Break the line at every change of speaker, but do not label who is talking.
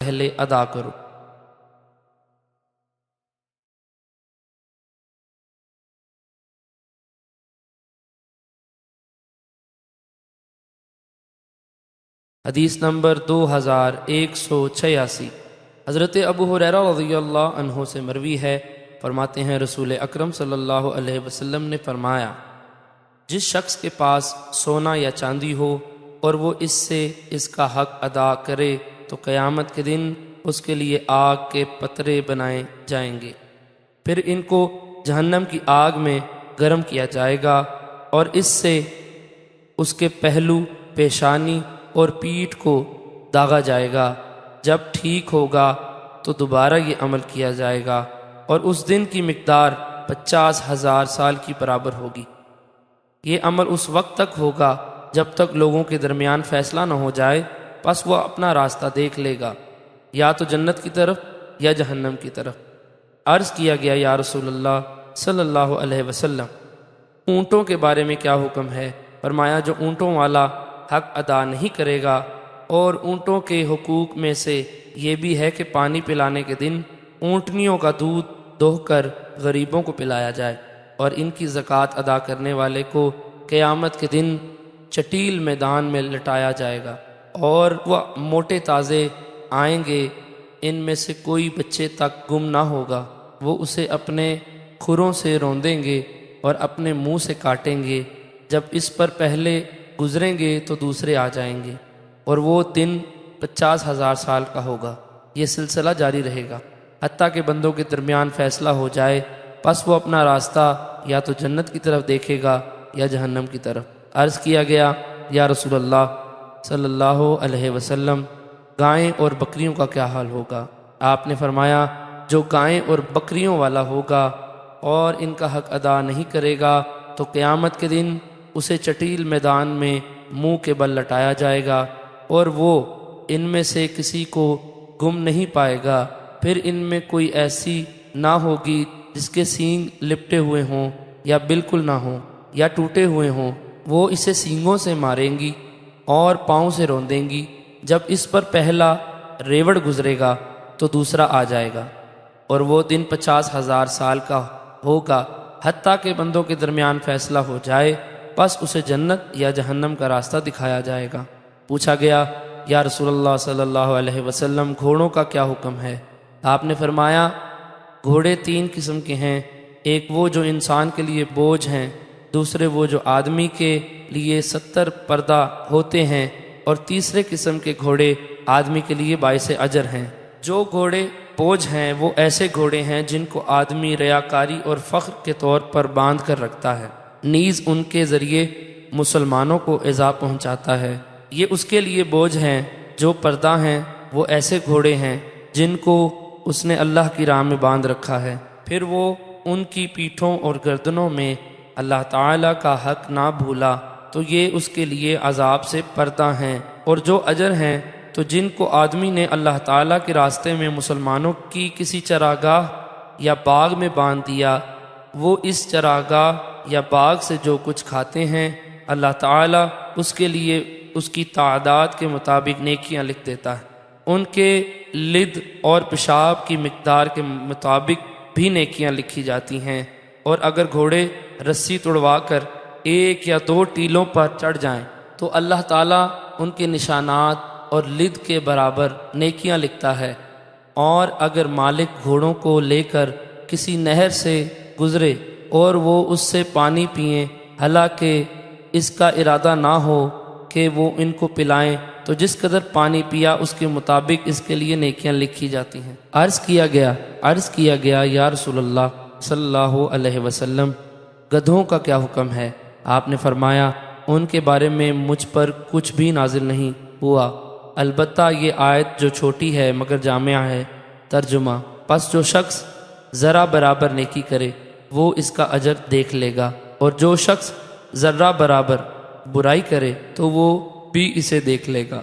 پہلے ادا کرو۔ حدیث نمبر 2186۔ حضرت ابو ہریرہ رضی اللہ عنہ سے مروی ہے، فرماتے ہیں رسول اکرم صلی اللہ علیہ وسلم نے فرمایا، جس شخص کے پاس سونا یا چاندی ہو اور وہ اس سے اس کا حق ادا کرے تو قیامت کے دن اس کے لیے آگ کے پترے بنائے جائیں گے، پھر ان کو جہنم کی آگ میں گرم کیا جائے گا اور اس سے اس کے پہلو، پیشانی اور پیٹھ کو داغا جائے گا۔ جب ٹھیک ہوگا تو دوبارہ یہ عمل کیا جائے گا اور اس دن کی مقدار 50,000 سال کی برابر ہوگی۔ یہ عمل اس وقت تک ہوگا جب تک لوگوں کے درمیان فیصلہ نہ ہو جائے، پس وہ اپنا راستہ دیکھ لے گا، یا تو جنت کی طرف یا جہنم کی طرف۔ عرض کیا گیا، یا رسول اللہ صلی اللہ علیہ وسلم، اونٹوں کے بارے میں کیا حکم ہے؟ فرمایا، جو اونٹوں والا حق ادا نہیں کرے گا۔ اور اونٹوں کے حقوق میں سے یہ بھی ہے کہ پانی پلانے کے دن اونٹنیوں کا دودھ دوہ کر غریبوں کو پلایا جائے، اور ان کی زکوٰۃ ادا کرنے والے کو قیامت کے دن چٹیل میدان میں لٹایا جائے گا، اور وہ موٹے تازے آئیں گے، ان میں سے کوئی بچے تک گم نہ ہوگا۔ وہ اسے اپنے کھروں سے روندیں گے اور اپنے منہ سے کاٹیں گے، جب اس پر پہلے گزریں گے تو دوسرے آ جائیں گے، اور وہ دن 50,000 سال کا ہوگا۔ یہ سلسلہ جاری رہے گا حتیٰ کہ بندوں کے درمیان فیصلہ ہو جائے، پس وہ اپنا راستہ یا تو جنت کی طرف دیکھے گا یا جہنم کی طرف۔ عرض کیا گیا، یا رسول اللہ صلی اللہ علیہ وسلم، گائیں اور بکریوں کا کیا حال ہوگا؟ آپ نے فرمایا، جو گائیں اور بکریوں والا ہوگا اور ان کا حق ادا نہیں کرے گا تو قیامت کے دن اسے چٹیل میدان میں منہ کے بل لٹایا جائے گا، اور وہ ان میں سے کسی کو گم نہیں پائے گا۔ پھر ان میں کوئی ایسی نہ ہوگی جس کے سینگ لپٹے ہوئے ہوں یا بالکل نہ ہوں یا ٹوٹے ہوئے ہوں، وہ اسے سینگوں سے ماریں گی اور پاؤں سے روندیں گی۔ جب اس پر پہلا ریوڑ گزرے گا تو دوسرا آ جائے گا، اور وہ دن 50,000 سال کا ہوگا حتیٰ کہ بندوں کے درمیان فیصلہ ہو جائے، پس اسے جنت یا جہنم کا راستہ دکھایا جائے گا۔ پوچھا گیا، یا رسول اللہ صلی اللہ علیہ وسلم، گھوڑوں کا کیا حکم ہے؟ آپ نے فرمایا، گھوڑے 3 قسم کے ہیں، ایک وہ جو انسان کے لیے بوجھ ہیں، دوسرے وہ جو آدمی کے لیے 70 پردہ ہوتے ہیں، اور تیسرے قسم کے گھوڑے آدمی کے لیے باعث اجر ہیں۔ جو گھوڑے بوجھ ہیں وہ ایسے گھوڑے ہیں جن کو آدمی ریاکاری اور فخر کے طور پر باندھ کر رکھتا ہے، نیز ان کے ذریعے مسلمانوں کو ایذا پہنچاتا ہے۔ یہ اس کے لیے بوجھ ہیں۔ جو پردہ ہیں وہ ایسے گھوڑے ہیں جن کو اس نے اللہ کی راہ میں باندھ رکھا ہے، پھر وہ ان کی پیٹھوں اور گردنوں میں اللہ تعالیٰ کا حق نہ بھولا تو یہ اس کے لیے عذاب سے پردہ ہیں۔ اور جو اجر ہیں تو جن کو آدمی نے اللہ تعالیٰ کے راستے میں مسلمانوں کی کسی چراگاہ یا باغ میں باندھ دیا، وہ اس چراگاہ یا باغ سے جو کچھ کھاتے ہیں، اللہ تعالیٰ اس کے لیے اس کی تعداد کے مطابق نیکیاں لکھ دیتا ہے۔ ان کے لد اور پیشاب کی مقدار کے مطابق بھی نیکیاں لکھی جاتی ہیں، اور اگر گھوڑے رسی توڑوا کر 1 یا 2 ٹیلوں پر چڑھ جائیں تو اللہ تعالیٰ ان کے نشانات اور لد کے برابر نیکیاں لکھتا ہے۔ اور اگر مالک گھوڑوں کو لے کر کسی نہر سے گزرے اور وہ اس سے پانی پئیں، حالانکہ اس کا ارادہ نہ ہو کہ وہ ان کو پلائیں، تو جس قدر پانی پیا اس کے مطابق اس کے لیے نیکیاں لکھی جاتی ہیں۔ عرض کیا گیا یا رسول اللہ صلی اللہ علیہ وسلم، گدھوں کا کیا حکم ہے؟ آپ نے فرمایا، ان کے بارے میں مجھ پر کچھ بھی نازل نہیں ہوا، البتہ یہ آیت جو چھوٹی ہے مگر جامعہ ہے۔ ترجمہ، پس جو شخص ذرا برابر نیکی کرے وہ اس کا اجر دیکھ لے گا، اور جو شخص ذرہ برابر برائی کرے تو وہ بھی اسے دیکھ لے گا۔